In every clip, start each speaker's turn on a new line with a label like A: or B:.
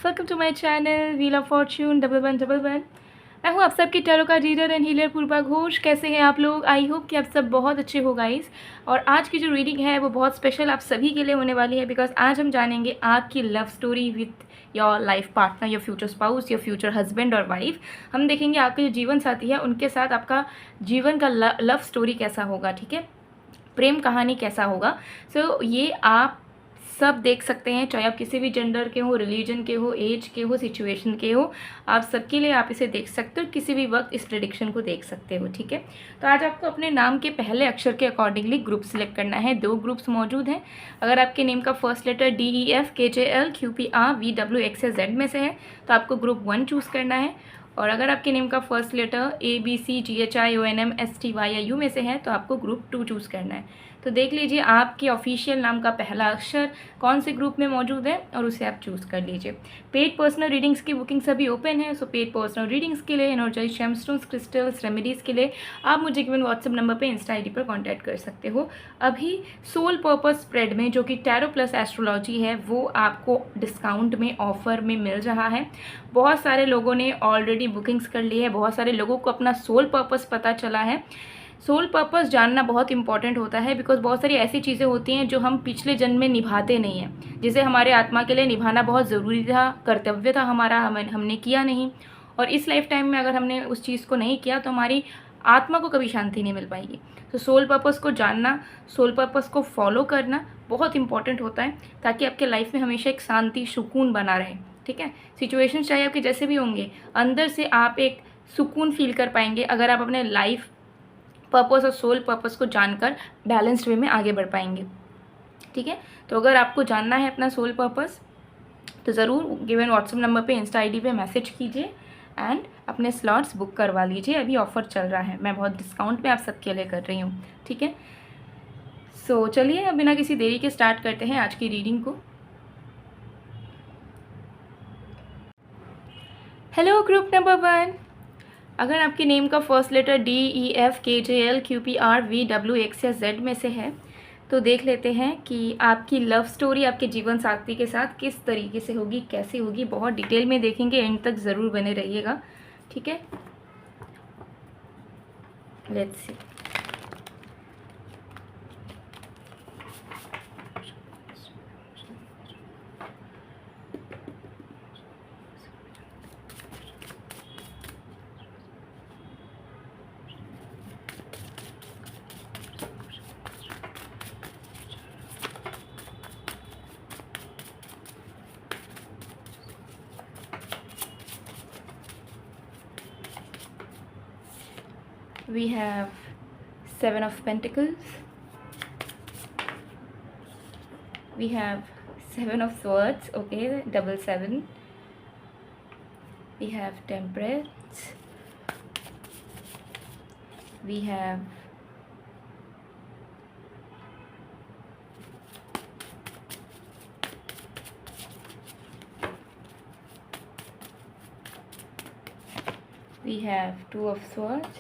A: Welcome to my channel wheel of fortune 1111। मैं हूँ आप सबकी टैरो का reader and healer Purva Ghosh. कैसे हैं आप लोग? आई होप कि आप सब बहुत अच्छे हो गाइस। और आज की जो रीडिंग है वो बहुत स्पेशल आप सभी के लिए होने वाली है, बिकॉज आज हम जानेंगे आपकी love story with your life partner, your future spouse, your future husband और वाइफ। हम देखेंगे आपके जो जीवन साथी है उनके साथ आपका जीवन का लव स्टोरी कैसा होगा, ठीक है, प्रेम कहानी कैसा होगा। सो ये आप सब देख सकते हैं, चाहे आप किसी भी जेंडर के हो, रिलीजन के हो, एज के हो, सिचुएशन के हो, आप सबके लिए आप इसे देख सकते हो, किसी भी वक्त इस प्रेडिक्शन को देख सकते हो, ठीक है। तो आज आपको अपने नाम के पहले अक्षर के अकॉर्डिंगली ग्रुप सिलेक्ट करना है। 2 ग्रुप्स मौजूद हैं। अगर आपके नेम का first letter DEF KJL QPR VWXZ में से है तो आपको ग्रुप 1 चूज़ करना है। और अगर आपके नेम का फर्स्ट लेटर ABCGHIONMSTYU में से है तो आपको ग्रुप 2 चूज़ करना है। तो देख लीजिए आपके ऑफिशियल नाम का पहला अक्षर कौन से ग्रुप में मौजूद है और उसे आप चूज़ कर लीजिए। पेड पर्सनल रीडिंग्स की बुकिंग सभी ओपन है। सो पेड पर्सनल रीडिंग्स के लिए, एनर्जाइज जेमस्टोन्स, क्रिस्टल्स, रेमेडीज़ के लिए आप मुझे गिवन व्हाट्सएप नंबर पे, इंस्टा आईडी पर कांटेक्ट कर सकते हो। अभी सोल पर्पस स्प्रेड में जो कि टैरो प्लस एस्ट्रोलॉजी है वो आपको डिस्काउंट में, ऑफर में मिल रहा है। बहुत सारे लोगों ने ऑलरेडी बुकिंग्स कर ली है, बहुत सारे लोगों को अपना सोल पर्पस पता चला है। सोल पर्पस जानना बहुत इंपॉर्टेंट होता है, बिकॉज बहुत सारी ऐसी चीज़ें होती हैं जो हम पिछले जन्म में निभाते नहीं हैं, जिसे हमारे आत्मा के लिए निभाना बहुत ज़रूरी था, कर्तव्य था हमारा, हमने किया नहीं। और इस लाइफ टाइम में अगर हमने उस चीज़ को नहीं किया तो हमारी आत्मा को कभी शांति नहीं मिल पाएगी। तो सोल पर्पस को जानना, सोल पर्पस को फॉलो करना बहुत इंपॉर्टेंट होता है, ताकि आपके लाइफ में हमेशा एक शांति, सुकून बना रहे, ठीक है। सिचुएशन चाहे आपके जैसे भी होंगे, अंदर से आप एक सुकून फील कर पाएंगे अगर आप अपने लाइफ पर्पस और सोल पर्पस को जानकर बैलेंस्ड वे में आगे बढ़ पाएंगे, ठीक है। तो अगर आपको जानना है अपना सोल पर्पस तो ज़रूर गिवन व्हाट्सएप नंबर पे, इंस्टा आईडी पे मैसेज कीजिए एंड अपने स्लॉट्स बुक करवा लीजिए। अभी ऑफ़र चल रहा है, मैं बहुत डिस्काउंट पे आप सबके लिए कर रही हूँ, ठीक है। सो चलिए अब बिना किसी देरी के स्टार्ट करते हैं आज की रीडिंग को। Hello group number 1। अगर आपके नेम का first letter DEF KJL QPR VWXZ में से है तो देख लेते हैं कि आपकी लव स्टोरी आपके जीवन साथी के साथ किस तरीके से होगी, कैसे होगी। बहुत डिटेल में देखेंगे, एंड तक ज़रूर बने रहिएगा, ठीक है। Let's see. We have 7 of Pentacles, we have 7 of Swords, okay, double 7, we have Temperance, we have Two of Swords,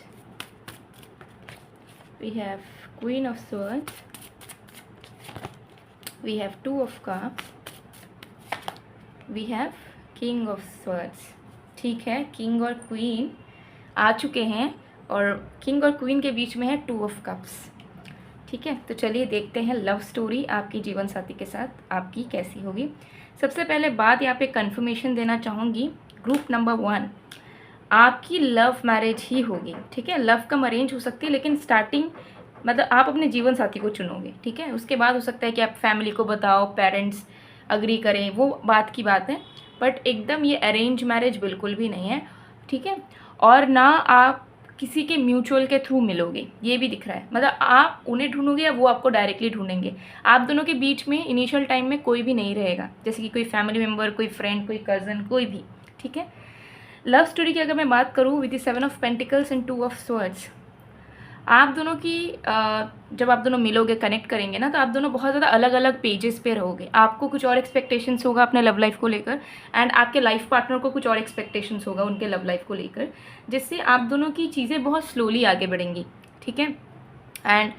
A: we have Queen of Swords, we have 2 of Cups, we have King of Swords, ठीक है। King और queen आ चुके हैं और king और queen के बीच में है 2 of Cups, ठीक है। तो चलिए देखते हैं लव स्टोरी आपकी जीवन साथी के साथ आपकी कैसी होगी। सबसे पहले बात यहाँ पे कंफर्मेशन देना चाहूँगी, ग्रुप नंबर 1 आपकी लव मैरिज ही होगी, ठीक है। लव कम अरेंज हो सकती है, लेकिन स्टार्टिंग मतलब आप अपने जीवन साथी को चुनोगे, ठीक है। उसके बाद हो सकता है कि आप फैमिली को बताओ, पेरेंट्स अग्री करें, वो बात की बात है, बट एकदम ये अरेंज मैरिज बिल्कुल भी नहीं है, ठीक है। और ना आप किसी के म्यूचुअल के थ्रू मिलोगे, ये भी दिख रहा है। मतलब आप उन्हें ढूंढोगे या वो आपको डायरेक्टली ढूंढेंगे। आप दोनों के बीच में इनिशियल टाइम में कोई भी नहीं रहेगा, जैसे कि कोई फैमिली मेम्बर, कोई फ्रेंड, कोई कज़न, कोई भी, ठीक है। लव स्टोरी की अगर मैं बात करूँ with 7 of Pentacles and 2 of Swords, आप दोनों की जब आप दोनों मिलोगे, कनेक्ट करेंगे ना, तो आप दोनों बहुत ज़्यादा अलग अलग पेजेस पे रहोगे। आपको कुछ और एक्सपेक्टेशंस होगा अपने लव लाइफ को लेकर, एंड आपके लाइफ पार्टनर को कुछ और एक्सपेक्टेशंस होगा उनके लव लाइफ को लेकर, जिससे आप दोनों की चीज़ें बहुत स्लोली आगे बढ़ेंगी, ठीक है। एंड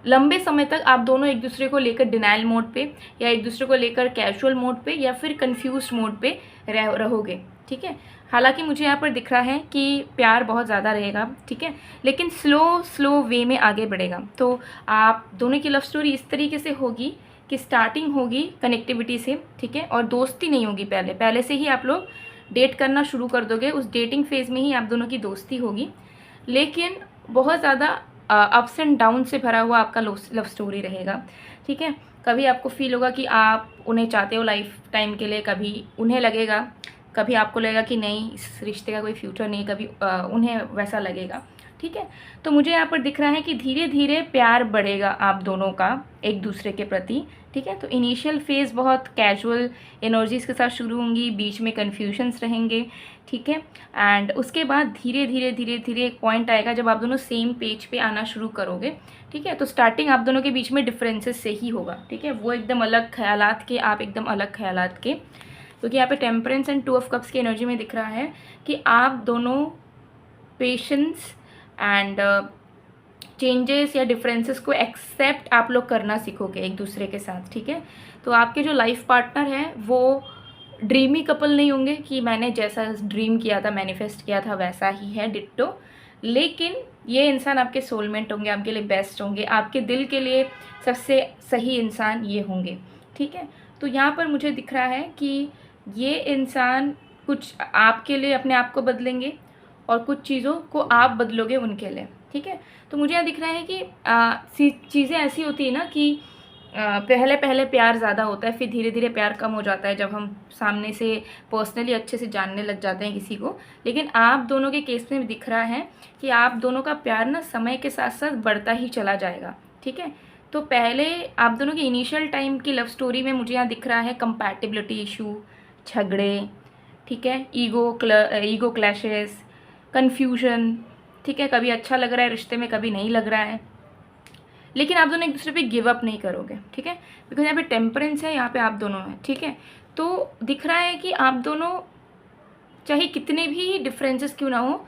A: लंबे समय तक आप दोनों एक दूसरे को लेकर डिनाइल मोड पे या एक दूसरे को लेकर कैजुअल मोड पे या फिर कंफ्यूज मोड पे रहोगे, ठीक है। हालांकि मुझे यहाँ पर दिख रहा है कि प्यार बहुत ज़्यादा रहेगा, ठीक है, लेकिन स्लो वे में आगे बढ़ेगा। तो आप दोनों की लव स्टोरी इस तरीके से होगी कि स्टार्टिंग होगी कनेक्टिविटी से, ठीक है, और दोस्ती नहीं होगी। पहले से ही आप लोग डेट करना शुरू कर दोगे, उस डेटिंग फेज़ में ही आप दोनों की दोस्ती होगी, लेकिन बहुत ज़्यादा अप्स एंड डाउन से भरा हुआ आपका लव स्टोरी रहेगा, ठीक है। कभी आपको फील होगा कि आप उन्हें चाहते हो लाइफ टाइम के लिए, कभी उन्हें लगेगा, कभी आपको लगेगा कि नहीं इस रिश्ते का कोई फ्यूचर नहीं, कभी उन्हें वैसा लगेगा, ठीक है। तो मुझे यहाँ पर दिख रहा है कि धीरे धीरे प्यार बढ़ेगा आप दोनों का एक दूसरे के प्रति, ठीक है। तो इनिशियल फेज़ बहुत कैजुअल एनर्जीज़ के साथ शुरू होंगी, बीच में कन्फ्यूजन्स रहेंगे, ठीक है, एंड उसके बाद धीरे धीरे एक पॉइंट आएगा जब आप दोनों सेम पेज पे आना शुरू करोगे, ठीक है। तो स्टार्टिंग आप दोनों के बीच में डिफरेंसेस से ही होगा, ठीक है, वो एकदम अलग ख्यालात के, आप एकदम अलग ख्यालात के, क्योंकि यहाँ पे टेम्परेंस एंड 2 ऑफ कप्स की एनर्जी में दिख रहा है कि आप दोनों पेशेंस एंड चेंजेस या डिफरेंसेस को एक्सेप्ट आप लोग करना सीखोगे एक दूसरे के साथ, ठीक है। तो आपके जो लाइफ पार्टनर है वो ड्रीमी कपल नहीं होंगे कि मैंने जैसा ड्रीम किया था, मैनिफेस्ट किया था वैसा ही है डिट्टो, लेकिन ये इंसान आपके सोलमेट होंगे, आपके लिए बेस्ट होंगे, आपके दिल के लिए सबसे सही इंसान ये होंगे, ठीक है। तो यहाँ पर मुझे दिख रहा है कि ये इंसान कुछ आपके लिए अपने आप को बदलेंगे और कुछ चीज़ों को आप बदलोगे उनके लिए, ठीक है। तो मुझे यहाँ दिख रहा है कि चीज़ें ऐसी होती है ना कि पहले प्यार ज़्यादा होता है, फिर धीरे धीरे प्यार कम हो जाता है जब हम सामने से पर्सनली अच्छे से जानने लग जाते हैं किसी को। लेकिन आप दोनों के केस में दिख रहा है कि आप दोनों का प्यार ना समय के साथ साथ बढ़ता ही चला जाएगा, ठीक है। तो पहले आप दोनों की इनिशियल टाइम की लव स्टोरी में मुझे यहाँ दिख रहा है कंपैटिबिलिटी इशू, झगड़े, ठीक है, ईगो क्लैशेस, कन्फ्यूजन, ठीक है, कभी अच्छा लग रहा है रिश्ते में, कभी नहीं लग रहा है, लेकिन आप दोनों एक दूसरे पे गिव अप नहीं करोगे, ठीक है, बिकॉज यहाँ पे टेम्परेंस है, यहाँ पे आप दोनों हैं, ठीक है। तो दिख रहा है कि आप दोनों चाहे कितने भी डिफरेंसेस क्यों ना हो,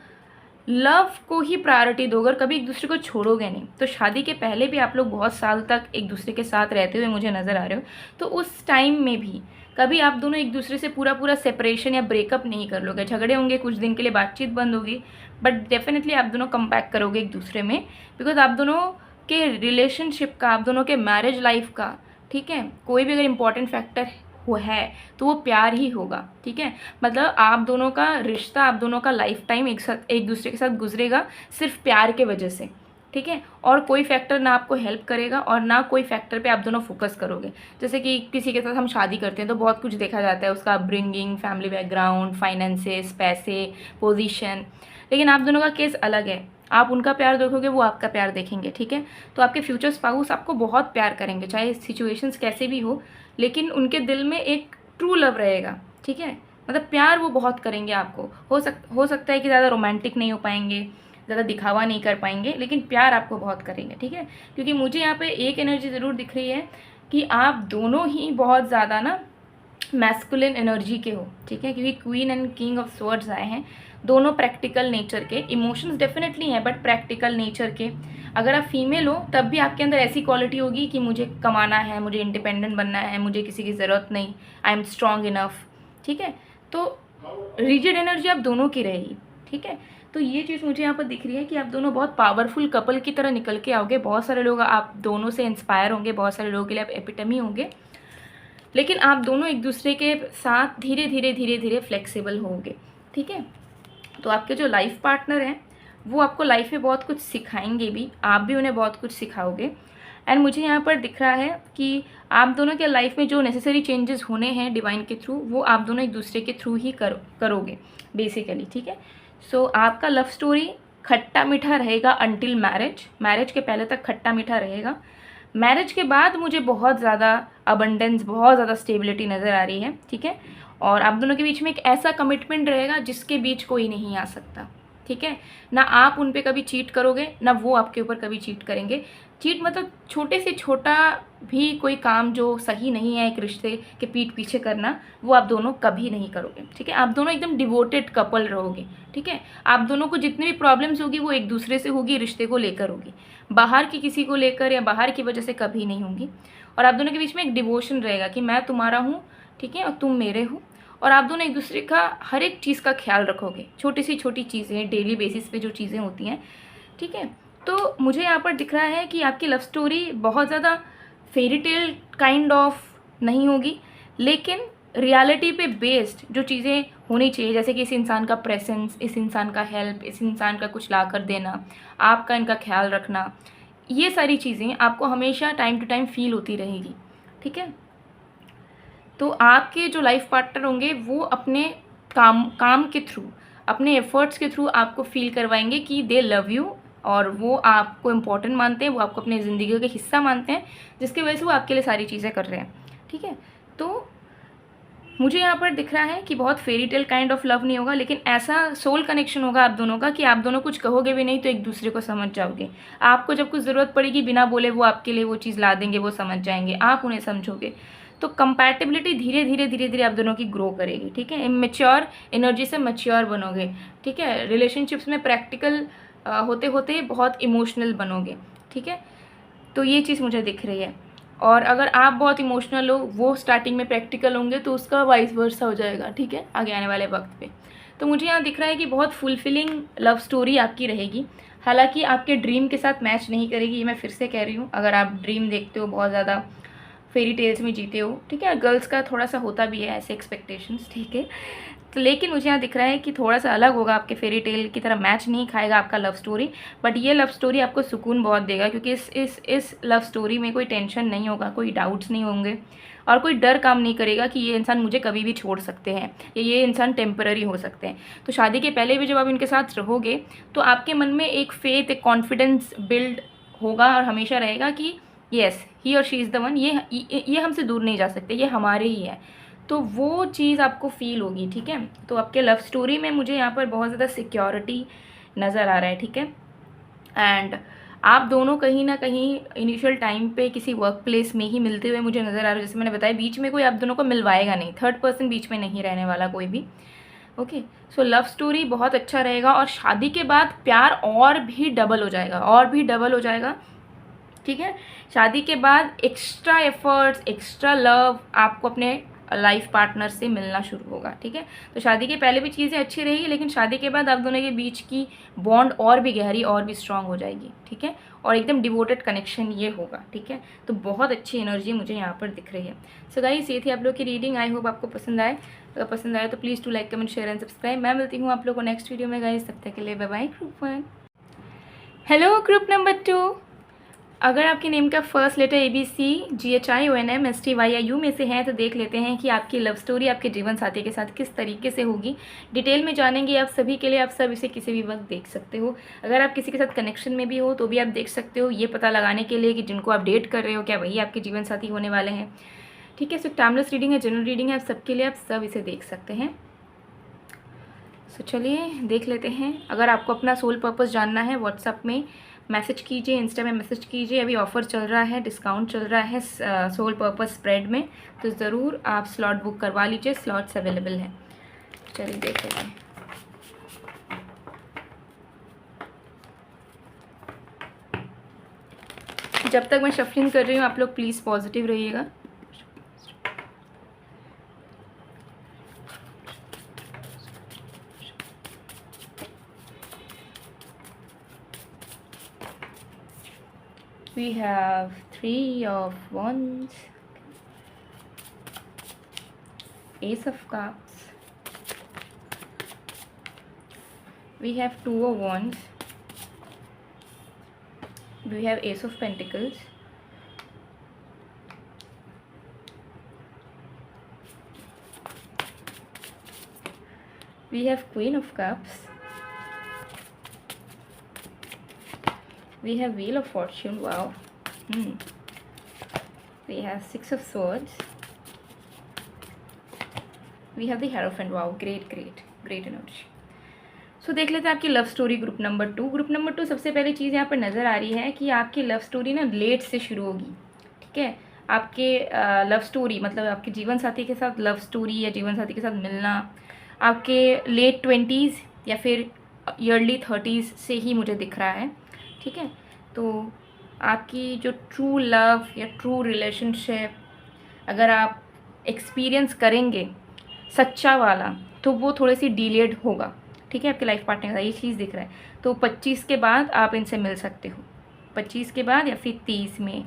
A: लव को ही प्रायोरिटी दोगे और कभी एक दूसरे को छोड़ोगे नहीं। तो शादी के पहले भी आप लोग बहुत साल तक एक दूसरे के साथ रहते हुए मुझे नज़र आ रहे हो, तो उस टाइम में भी कभी आप दोनों एक दूसरे से पूरा सेपरेशन या ब्रेकअप नहीं कर लोगे। झगड़े होंगे, कुछ दिन के लिए बातचीत बंद होगी, बट डेफिनेटली आप दोनों कम बैक करोगे एक दूसरे में, बिकॉज आप दोनों के रिलेशनशिप का, आप दोनों के मैरिज लाइफ का, ठीक है, कोई भी अगर इम्पॉर्टेंट फैक्टर वो है तो वो प्यार ही होगा, ठीक है। मतलब आप दोनों का रिश्ता, आप दोनों का लाइफ टाइम एक दूसरे के साथ गुजरेगा सिर्फ प्यार के वजह से, ठीक है। और कोई फैक्टर ना आपको हेल्प करेगा और ना कोई फैक्टर पे आप दोनों फोकस करोगे। जैसे कि किसी के साथ हम शादी करते हैं तो बहुत कुछ देखा जाता है, उसका अपब्रिंगिंग, फैमिली बैकग्राउंड, फाइनेंसेस, पैसे, पोजीशन, लेकिन आप दोनों का केस अलग है। आप उनका प्यार देखोगे, वो आपका प्यार देखेंगे, ठीक है। तो आपके फ्यूचर स्पाउस आपको बहुत प्यार करेंगे, चाहे सिचुएशंस कैसे भी हो, लेकिन उनके दिल में एक ट्रू लव रहेगा, ठीक है। मतलब प्यार वो बहुत करेंगे आपको। हो सकता है कि ज़्यादा रोमांटिक नहीं हो पाएंगे, ज़्यादा दिखावा नहीं कर पाएंगे, लेकिन प्यार आपको बहुत करेंगे, ठीक है। क्योंकि मुझे यहाँ पे एक एनर्जी ज़रूर दिख रही है कि आप दोनों ही बहुत ज़्यादा ना मैस्कुलिन एनर्जी के हो, ठीक है, क्योंकि queen and king of swords आए हैं, दोनों प्रैक्टिकल नेचर के। इमोशंस डेफिनेटली हैं बट प्रैक्टिकल नेचर के। अगर आप फीमेल हो तब भी आपके अंदर ऐसी क्वालिटी होगी कि मुझे कमाना है, मुझे इंडिपेंडेंट बनना है, मुझे किसी की ज़रूरत नहीं, आई एम स्ट्रॉन्ग इनफ, ठीक है। तो रिजिड एनर्जी आप दोनों की रहेगी, ठीक है। तो ये चीज़ मुझे यहाँ पर दिख रही है कि आप दोनों बहुत पावरफुल कपल की तरह निकल के आओगे। बहुत सारे लोग आप दोनों से इंस्पायर होंगे, बहुत सारे लोगों के लिए आप एपिटमी होंगे, लेकिन आप दोनों एक दूसरे के साथ धीरे धीरे फ्लेक्सिबल होंगे, ठीक है। तो आपके जो लाइफ पार्टनर हैं वो आपको लाइफ में बहुत कुछ सिखाएंगे भी, आप भी उन्हें बहुत कुछ सिखाओगे। एंड मुझे यहाँ पर दिख रहा है कि आप दोनों के लाइफ में जो नेसेसरी चेंजेस होने हैं डिवाइन के थ्रू, वो आप दोनों एक दूसरे के थ्रू ही करोगे बेसिकली, ठीक है। सो आपका लव स्टोरी खट्टा मीठा रहेगा अंटिल मैरिज के पहले तक खट्टा मीठा रहेगा। मैरिज के बाद मुझे बहुत ज़्यादा अबंडेंस, बहुत ज़्यादा स्टेबिलिटी नज़र आ रही है, ठीक है। और आप दोनों के बीच में एक ऐसा कमिटमेंट रहेगा जिसके बीच कोई नहीं आ सकता, ठीक है। ना आप उन पे कभी चीट करोगे, ना वो आपके ऊपर कभी चीट करेंगे। चीट मतलब छोटे से छोटा भी कोई काम जो सही नहीं है एक रिश्ते के पीठ पीछे करना, वो आप दोनों कभी नहीं करोगे, ठीक है। आप दोनों एकदम डिवोटेड कपल रहोगे, ठीक है। आप दोनों को जितनी भी प्रॉब्लम्स होगी वो एक दूसरे से होगी, रिश्ते को लेकर होगी, बाहर की किसी को लेकर या बाहर की वजह से कभी नहीं होंगी। और आप दोनों के बीच में एक डिवोशन रहेगा कि मैं तुम्हारा हूँ, ठीक है, और तुम मेरे हो, और आप दोनों एक दूसरे का हर एक चीज़ का ख्याल रखोगे, छोटी सी छोटी चीज़ें, डेली बेसिस पे जो चीज़ें होती हैं, ठीक है। तो मुझे यहाँ पर दिख रहा है कि आपकी लव स्टोरी बहुत ज़्यादा फेरी टेल काइंड ऑफ नहीं होगी, लेकिन रियलिटी पे बेस्ड जो चीज़ें होनी चाहिए, जैसे कि इस इंसान का प्रेजेंस, इस इंसान का हेल्प, इस इंसान का कुछ ला कर देना, आपका इनका ख्याल रखना, ये सारी चीज़ें आपको हमेशा टाइम टू टाइम फील होती रहेगी, ठीक है। तो आपके जो लाइफ पार्टनर होंगे वो अपने काम के थ्रू, अपने एफर्ट्स के थ्रू आपको फील करवाएंगे कि दे लव यू, और वो आपको इम्पोर्टेंट मानते हैं, वो आपको अपनी ज़िंदगी का हिस्सा मानते हैं, जिसकी वजह से वो आपके लिए सारी चीज़ें कर रहे हैं, ठीक है। तो मुझे यहाँ पर दिख रहा है कि बहुत fairy tale kind of love नहीं होगा, लेकिन ऐसा सोल कनेक्शन होगा आप दोनों का कि आप दोनों कुछ कहोगे भी नहीं तो एक दूसरे को समझ जाओगे। आपको जब कुछ ज़रूरत पड़ेगी, बिना बोले वो आपके लिए वो चीज़ ला देंगे, वो समझ जाएंगे, आप उन्हें समझोगे। तो कंपैटिबिलिटी धीरे धीरे धीरे धीरे आप दोनों की ग्रो करेगी, ठीक है। इमेच्योर एनर्जी से मैच्योर बनोगे, ठीक है। रिलेशनशिप्स में प्रैक्टिकल होते होते बहुत इमोशनल बनोगे, ठीक है। तो ये चीज़ मुझे दिख रही है। और अगर आप बहुत इमोशनल हो, वो स्टार्टिंग में प्रैक्टिकल होंगे, तो उसका वाइस वर्सा हो जाएगा, ठीक है, आगे आने वाले वक्त पे। तो मुझे यहाँ दिख रहा है कि बहुत फुलफिलिंग लव स्टोरी आपकी रहेगी। हालांकि आपके ड्रीम के साथ मैच नहीं करेगी, ये मैं फिर से कह रही हूँ। अगर आप ड्रीम देखते हो, बहुत ज़्यादा फेरी टेल्स में जीते हो, ठीक है, गर्ल्स का थोड़ा सा होता भी है ऐसे एक्सपेक्टेशंस, ठीक है। तो लेकिन मुझे यहाँ दिख रहा है कि थोड़ा सा अलग होगा, आपके फेरी टेल की तरह मैच नहीं खाएगा आपका लव स्टोरी, बट ये लव स्टोरी आपको सुकून बहुत देगा, क्योंकि इस लव स्टोरी में कोई टेंशन नहीं होगा, कोई डाउट्स नहीं होंगे, और कोई डर काम नहीं करेगा कि ये इंसान मुझे कभी भी छोड़ सकते हैं या ये इंसान टेम्पररी हो सकते हैं। तो शादी के पहले भी जब आप इनके साथ रहोगे तो आपके मन में एक फेथ, एक कॉन्फिडेंस बिल्ड होगा और हमेशा रहेगा कि येस, ही और शी इज़ द वन, ये हमसे दूर नहीं जा सकते, ये हमारे ही है। तो वो चीज़ आपको फील होगी, ठीक है। तो आपके लव स्टोरी में मुझे यहाँ पर बहुत ज़्यादा सिक्योरिटी नज़र आ रहा है, ठीक है। एंड आप दोनों कहीं ना कहीं इनिशियल टाइम पे किसी वर्क प्लेस में ही मिलते हुए मुझे नज़र आ रहा है। जैसे मैंने बताया, बीच में कोई आप दोनों को मिलवाएगा नहीं, थर्ड पर्सन बीच में नहीं रहने वाला कोई भी, ओके। सो लव स्टोरी बहुत अच्छा रहेगा, और शादी के बाद प्यार और भी डबल हो जाएगा, और भी डबल हो जाएगा, ठीक है। शादी के बाद एक्स्ट्रा एफर्ट्स, एक्स्ट्रा लव आपको अपने लाइफ पार्टनर से मिलना शुरू होगा, ठीक है। तो शादी के पहले भी चीज़ें अच्छी रहेगी, लेकिन शादी के बाद आप दोनों के बीच की बॉन्ड और भी गहरी, और भी स्ट्रांग हो जाएगी, ठीक है, और एकदम डिवोटेड कनेक्शन ये होगा, ठीक है। तो बहुत अच्छी एनर्जी मुझे यहाँ पर दिख रही है। सो गाइस, ये थी आप लोग की रीडिंग। आई होप आपको पसंद आए। अगर पसंद आए तो please to like, comment, share and subscribe. मैं मिलती हूँ आप लोग को नेक्स्ट वीडियो में गाइस, तब तक के लिए bye bye. Group 1, hello group number 2। अगर आपके नेम का फर्स्ट लेटर ABCGHIONMSTYIU में से है तो देख लेते हैं कि आपकी लव स्टोरी आपके जीवन साथी के साथ किस तरीके से होगी। डिटेल में जानेंगे आप सभी के लिए, आप सब इसे किसी भी वक्त देख सकते हो। अगर आप किसी के साथ कनेक्शन में भी हो तो भी आप देख सकते हो, ये पता लगाने के लिए कि जिनको आप डेट कर रहे हो क्या वही आपके जीवन साथी होने वाले हैं, ठीक है। सो टाइमलेस रीडिंग है, जनरल रीडिंग है, आप सबके लिए, आप सब इसे देख सकते हैं। सो चलिए देख लेते हैं। अगर आपको अपना सोल पर्पस जानना है, व्हाट्सएप में मैसेज कीजिए, इंस्टा में मैसेज कीजिए। अभी ऑफ़र चल रहा है, डिस्काउंट चल रहा है सोल पर्पस स्प्रेड में, तो ज़रूर आप स्लॉट बुक करवा लीजिए, स्लॉट्स अवेलेबल हैं। चलिए देख लेते हैं। जब तक मैं शफलिंग कर रही हूँ आप लोग प्लीज़ पॉजिटिव रहिएगा। We have 3 of Wands, Ace of Cups, we have 2 of Wands, we have Ace of Pentacles, we have Queen of Cups, we have Wheel of Fortune, wow. We have 6 of Swords, we have the Hierophant, wow, great energy. सो देख लेते हैं आपकी love story group number 2। Group number 2 सबसे पहली चीज़ यहाँ पर नज़र आ रही है कि आपकी लव स्टोरी ना लेट से शुरू होगी, ठीक है। आपके लव स्टोरी मतलब आपके जीवन साथी के साथ लव स्टोरी या जीवन साथी के साथ मिलना आपके लेट 20s या फिर अर्ली 30s से ही मुझे दिख रहा है, ठीक है। तो आपकी जो ट्रू लव या ट्रू रिलेशनशिप अगर आप एक्सपीरियंस करेंगे सच्चा वाला, तो वो थोड़ी सी डिलेड होगा, ठीक है, आपके लाइफ पार्टनर का ये चीज़ दिख रहा है। तो 25 के बाद आप इनसे मिल सकते हो, 25 के बाद या फिर 30 में,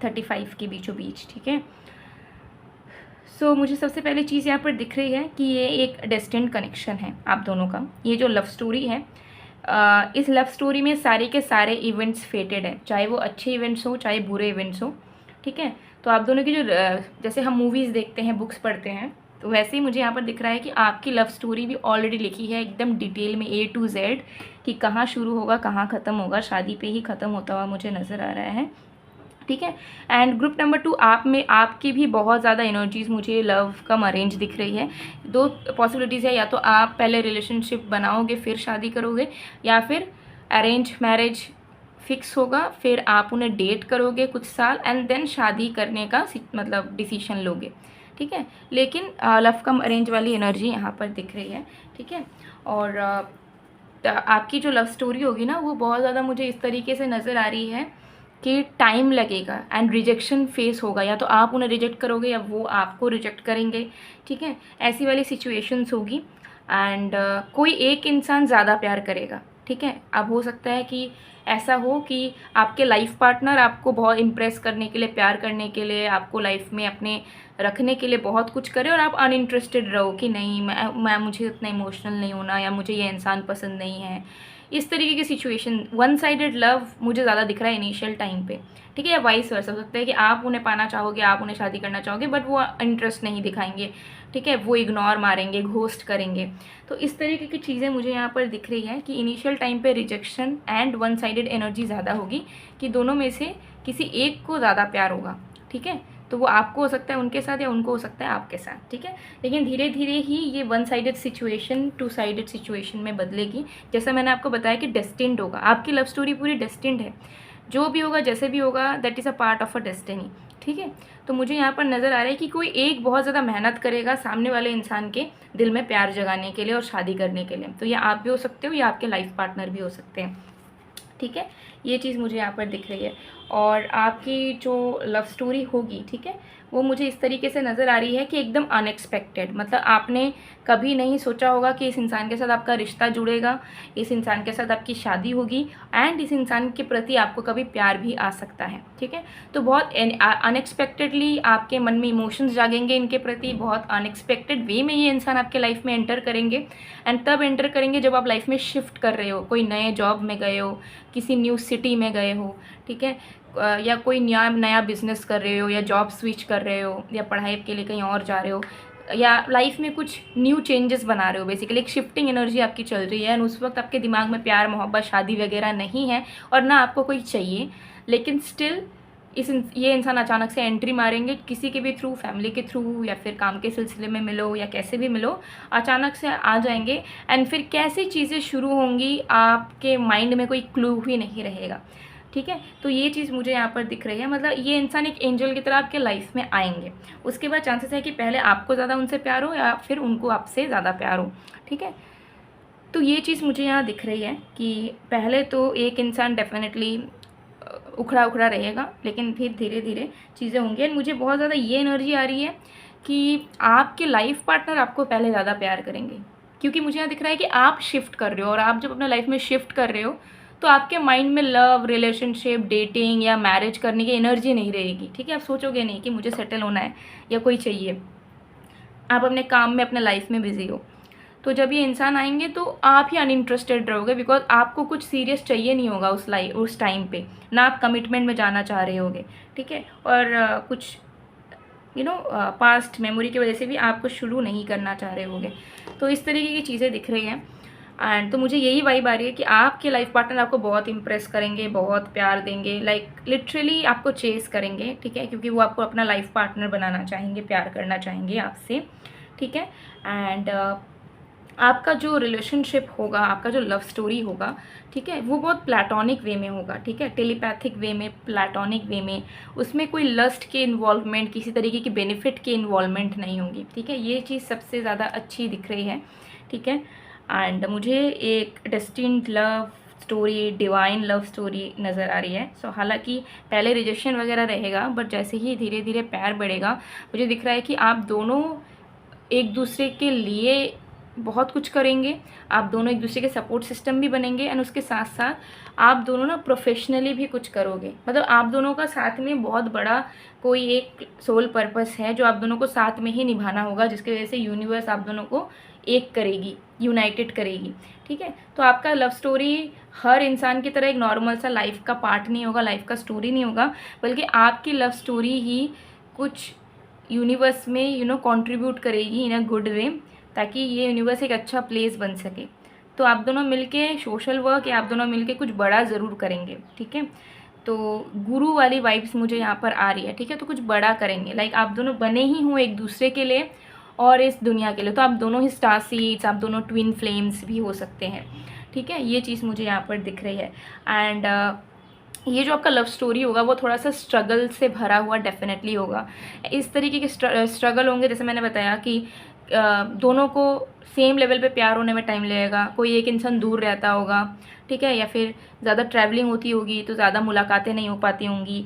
A: 35 के बीचों बीच, ठीक है। सो मुझे सबसे पहले चीज़ यहाँ पर दिख रही है कि ये एक डेस्टिन्ड कनेक्शन है आप दोनों का। ये जो लव स्टोरी है, इस लव स्टोरी में सारे के सारे इवेंट्स फेटेड हैं, चाहे वो अच्छे इवेंट्स हो चाहे बुरे इवेंट्स हो, ठीक है। तो आप दोनों की जो जैसे हम मूवीज़ देखते हैं, बुक्स पढ़ते हैं, तो वैसे ही मुझे यहाँ पर दिख रहा है कि आपकी लव स्टोरी भी ऑलरेडी लिखी है एकदम डिटेल में A to Z, कि कहाँ शुरू होगा कहाँ ख़त्म होगा, शादी पे ही ख़त्म होता हुआ मुझे नज़र आ रहा है, ठीक है। एंड ग्रुप नंबर 2, आप में आपकी भी बहुत ज़्यादा एनर्जीज़ मुझे लव कम अरेंज दिख रही है। दो पॉसिबिलिटीज़ है, या तो आप पहले रिलेशनशिप बनाओगे फिर शादी करोगे, या फिर अरेंज मैरिज फिक्स होगा, फिर आप उन्हें डेट करोगे कुछ साल एंड देन शादी करने का मतलब डिसीजन लोगे, ठीक है। लेकिन लव कम अरेंज वाली एनर्जी यहाँ पर दिख रही है, ठीक है। और आपकी जो लव स्टोरी होगी ना, वो बहुत ज़्यादा मुझे इस तरीके से नज़र आ रही है कि टाइम लगेगा एंड रिजेक्शन फेस होगा, या तो आप उन्हें रिजेक्ट करोगे या वो आपको रिजेक्ट करेंगे, ठीक है। ऐसी वाली सिचुएशंस होगी। एंड कोई एक इंसान ज़्यादा प्यार करेगा, ठीक है। अब हो सकता है कि ऐसा हो कि आपके लाइफ पार्टनर आपको बहुत इम्प्रेस करने के लिए, प्यार करने के लिए, आपको लाइफ में अपने रखने के लिए बहुत कुछ करे, और आप अनइंटरेस्टेड रहो कि नहीं, मैं मुझे उतना इमोशनल नहीं होना, या मुझे ये इंसान पसंद नहीं है। इस तरीके की सिचुएशन, वन साइडेड लव मुझे ज़्यादा दिख रहा है इनिशियल टाइम पे, ठीक है। या वाइस वर्सा हो सकता है कि आप उन्हें पाना चाहोगे, आप उन्हें शादी करना चाहोगे, बट वो इंटरेस्ट नहीं दिखाएंगे, ठीक है, वो इग्नोर मारेंगे, घोस्ट करेंगे। तो इस तरीके की चीज़ें मुझे यहाँ पर दिख रही है कि इनिशियल टाइम पे rejection and one sided energy ज़्यादा होगी, कि दोनों में से किसी एक को ज़्यादा प्यार होगा, ठीक है। तो वो आपको हो सकता है उनके साथ, या उनको हो सकता है आपके साथ, ठीक है। लेकिन धीरे धीरे ही ये one sided situation two sided situation में बदलेगी। जैसा मैंने आपको बताया कि डेस्टिन्ड होगा, आपकी लव स्टोरी पूरी डेस्टिन्ड है, जो भी होगा जैसे भी होगा that is a part of a destiny, ठीक है। तो मुझे यहाँ पर नज़र आ रहा है कि कोई एक बहुत ज़्यादा मेहनत करेगा सामने वाले इंसान के दिल में प्यार जगाने के लिए और शादी करने के लिए। तो ये आप भी हो सकते हो, या आपके लाइफ पार्टनर भी हो सकते हैं, ठीक है। ये चीज़ मुझे यहाँ पर दिख रही है। और आपकी जो लव स्टोरी होगी, ठीक है, वो मुझे इस तरीके से नज़र आ रही है कि एकदम अनएक्सपेक्टेड, मतलब आपने कभी नहीं सोचा होगा कि इस इंसान के साथ आपका रिश्ता जुड़ेगा, इस इंसान के साथ आपकी शादी होगी, एंड इस इंसान के प्रति आपको कभी प्यार भी आ सकता है, ठीक है। तो बहुत अनएक्सपेक्टेडली आपके मन में इमोशंस जागेंगे इनके प्रति, बहुत अनएक्सपेक्टेड वे में ये इंसान आपके लाइफ में एंटर करेंगे। एंड तब एंटर करेंगे जब आप लाइफ में शिफ्ट कर रहे हो, कोई नए जॉब में गए हो, किसी न्यू सिटी में गए हो, ठीक है, या कोई नया बिजनेस कर रहे हो, या जॉब स्विच कर रहे हो, या पढ़ाई के लिए कहीं और जा रहे हो, या लाइफ में कुछ न्यू चेंजेस बना रहे हो। बेसिकली एक शिफ्टिंग एनर्जी आपकी चल रही है, एंड उस वक्त आपके दिमाग में प्यार मोहब्बत शादी वगैरह नहीं है, और ना आपको कोई चाहिए, लेकिन स्टिल ये इंसान अचानक से एंट्री मारेंगे किसी के भी थ्रू, फैमिली के थ्रू, या फिर काम के सिलसिले में मिलो, या कैसे भी मिलो, अचानक से आ जाएंगे। एंड फिर कैसी चीज़ें शुरू होंगी आपके माइंड में कोई क्लू ही नहीं रहेगा, ठीक है। तो ये चीज़ मुझे यहाँ पर दिख रही है, मतलब ये इंसान एक एंजल की तरह आपके लाइफ में आएंगे। उसके बाद चांसेस है कि पहले आपको ज़्यादा उनसे प्यार हो, या फिर उनको आपसे ज़्यादा प्यार हो, ठीक है। तो ये चीज़ मुझे यहाँ दिख रही है कि पहले तो एक इंसान डेफिनेटली उखड़ा उखड़ा रहेगा, लेकिन फिर धीरे धीरे चीज़ें होंगी। एंड मुझे बहुत ज़्यादा ये एनर्जी आ रही है कि आपके लाइफ पार्टनर आपको पहले ज़्यादा प्यार करेंगे, क्योंकि मुझे यहाँ दिख रहा है कि आप शिफ्ट कर रहे हो, और आप जब अपने लाइफ में शिफ्ट कर रहे हो तो आपके माइंड में लव, रिलेशनशिप, डेटिंग या मैरिज करने की एनर्जी नहीं रहेगी, ठीक है। आप सोचोगे नहीं कि मुझे सेटल होना है या कोई चाहिए, आप अपने काम में, अपने लाइफ में बिजी हो। तो जब ये इंसान आएंगे तो आप ही अनइंटरेस्टेड रहोगे, बिकॉज आपको कुछ सीरियस चाहिए नहीं होगा उस टाइम पे, ना आप कमिटमेंट में जाना चाह रहे होगे, ठीक है। और कुछ पास्ट मेमोरी की वजह से भी आप कुछ शुरू नहीं करना चाह रहे होगे। तो इस तरीके की चीज़ें दिख रही हैं। एंड तो मुझे यही वाइब आ रही है कि आपके लाइफ पार्टनर आपको बहुत इंप्रेस करेंगे, बहुत प्यार देंगे, लाइक लिटरली आपको चेस करेंगे, ठीक है, क्योंकि वो आपको अपना लाइफ पार्टनर बनाना चाहेंगे, प्यार करना चाहेंगे आपसे, ठीक है। एंड आपका जो रिलेशनशिप होगा, आपका जो लव स्टोरी होगा, ठीक है, वो बहुत प्लेटोनिक वे में होगा, ठीक है, टेलीपैथिक वे में, प्लेटोनिक वे में। उसमें कोई लस्ट के इन्वॉल्वमेंट, किसी तरीके की बेनिफिट के इन्वॉल्वमेंट नहीं होगी, ठीक है। ये चीज़ सबसे ज़्यादा अच्छी दिख रही है, ठीक है। एंड मुझे एक destined love story, divine love story नज़र आ रही है। सो हालांकि पहले रिजेक्शन वगैरह रहेगा, बट जैसे ही धीरे धीरे प्यार बढ़ेगा मुझे दिख रहा है कि आप दोनों एक दूसरे के लिए बहुत कुछ करेंगे, आप दोनों एक दूसरे के सपोर्ट सिस्टम भी बनेंगे, एंड उसके साथ साथ आप दोनों ना प्रोफेशनली भी कुछ करोगे। मतलब आप दोनों का साथ में बहुत बड़ा कोई एक सोल पर्पस है जो आप दोनों को साथ में ही निभाना होगा, जिसकी वजह से यूनिवर्स आप दोनों को एक करेगी, यूनाइटेड करेगी। ठीक है, तो आपका लव स्टोरी हर इंसान की तरह एक नॉर्मल सा लाइफ का पार्ट नहीं होगा, लाइफ का स्टोरी नहीं होगा, बल्कि आपकी लव स्टोरी ही कुछ यूनिवर्स में कंट्रीब्यूट करेगी इन अ गुड वे, ताकि ये यूनिवर्स एक अच्छा प्लेस बन सके। तो आप दोनों मिलके सोशल वर्क या आप दोनों मिलके कुछ बड़ा ज़रूर करेंगे। ठीक है, तो गुरु वाली वाइब्स मुझे यहाँ पर आ रही है। ठीक है, तो कुछ बड़ा करेंगे, लाइक आप दोनों बने ही हों एक दूसरे के लिए और इस दुनिया के लिए। तो आप दोनों ही स्टार सीड्स, आप दोनों ट्विन फ्लेम्स भी हो सकते हैं। ठीक है, ये चीज़ मुझे यहाँ पर दिख रही है। एंड ये जो आपका लव स्टोरी होगा वो थोड़ा सा स्ट्रगल से भरा हुआ डेफिनेटली होगा। इस तरीके के स्ट्रगल होंगे, जैसे मैंने बताया कि दोनों को सेम लेवल पे प्यार होने में टाइम लगेगा। कोई एक इंसान दूर रहता होगा, ठीक है, या फिर ज़्यादा ट्रैवलिंग होती होगी तो ज़्यादा मुलाकातें नहीं हो पाती होंगी।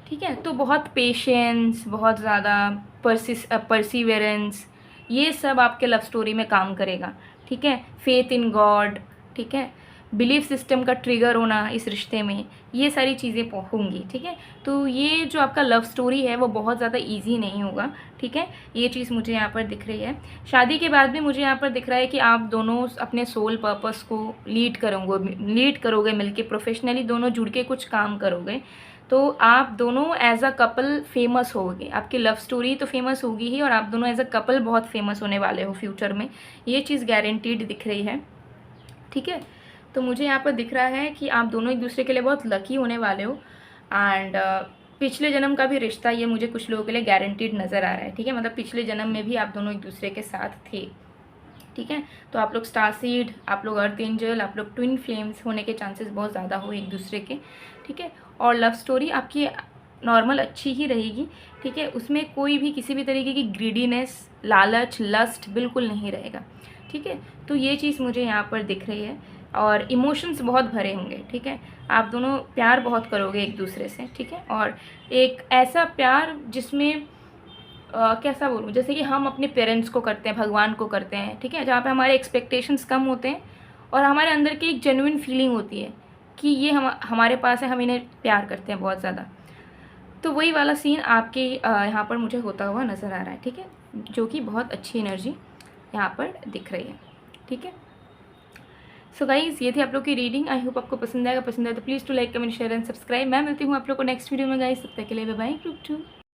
A: ठीक है, तो बहुत पेशेंस, बहुत ज़्यादा परसिवेरेंस, ये सब आपके लव स्टोरी में काम करेगा। ठीक है, फेथ इन गॉड, ठीक है, बिलीफ सिस्टम का ट्रिगर होना इस रिश्ते में, ये सारी चीज़ें होंगी। ठीक है, तो ये जो आपका लव स्टोरी है वो बहुत ज़्यादा इजी नहीं होगा। ठीक है, ये चीज़ मुझे यहाँ पर दिख रही है। शादी के बाद भी मुझे यहाँ पर दिख रहा है कि आप दोनों अपने सोल पर्पस को लीड करोगे मिलके, प्रोफेशनली दोनों जुड़ के कुछ काम करोगे, तो आप दोनों एज अ कपल फेमस होगे। आपकी लव स्टोरी तो फेमस होगी ही, और आप दोनों एज अ कपल बहुत फेमस होने वाले हो फ्यूचर में, ये चीज़ गारंटीड दिख रही है। ठीक है, तो मुझे यहाँ पर दिख रहा है कि आप दोनों एक दूसरे के लिए बहुत लकी होने वाले हो। एंड पिछले जन्म का भी रिश्ता ये मुझे कुछ लोगों के लिए गारंटीड नज़र आ रहा है। ठीक है, मतलब पिछले जन्म में भी आप दोनों एक दूसरे के साथ थे। ठीक है, तो आप लोग स्टार सीड, आप लोग अर्थ एंजल, आप लोग ट्विन फ्लेम्स होने के चांसेस बहुत ज़्यादा हो एक दूसरे के। ठीक है, और लव स्टोरी आपकी नॉर्मल अच्छी ही रहेगी। ठीक है, उसमें कोई भी किसी भी तरीके की ग्रीडीनेस, लालच, लस्ट बिल्कुल नहीं रहेगा। ठीक है, तो ये चीज़ मुझे यहाँ पर दिख रही है, और इमोशंस बहुत भरे होंगे। ठीक है, आप दोनों प्यार बहुत करोगे एक दूसरे से। ठीक है, और एक ऐसा प्यार जिसमें कैसा बोलूँ, जैसे कि हम अपने पेरेंट्स को करते हैं, भगवान को करते हैं। ठीक है, जहाँ पे हमारे एक्सपेक्टेशंस कम होते हैं और हमारे अंदर की एक जेन्युइन फीलिंग होती है कि ये हमारे पास है, हम इन्हें प्यार करते हैं बहुत ज़्यादा। तो वही वाला सीन आपके यहाँ पर मुझे होता हुआ नज़र आ रहा है। ठीक है, जो कि बहुत अच्छी एनर्जी यहाँ पर दिख रही है। ठीक है, सो गाइज़, ये थी आप लोग की रीडिंग। आई होप आपको पसंद आएगा। पसंद आए तो please to like, comment, share and subscribe. मैं मिलती हूँ आप लोग को नेक्स्ट वीडियो में गाइज़, तब तक के लिए बाय बाय। ग्रुप 2।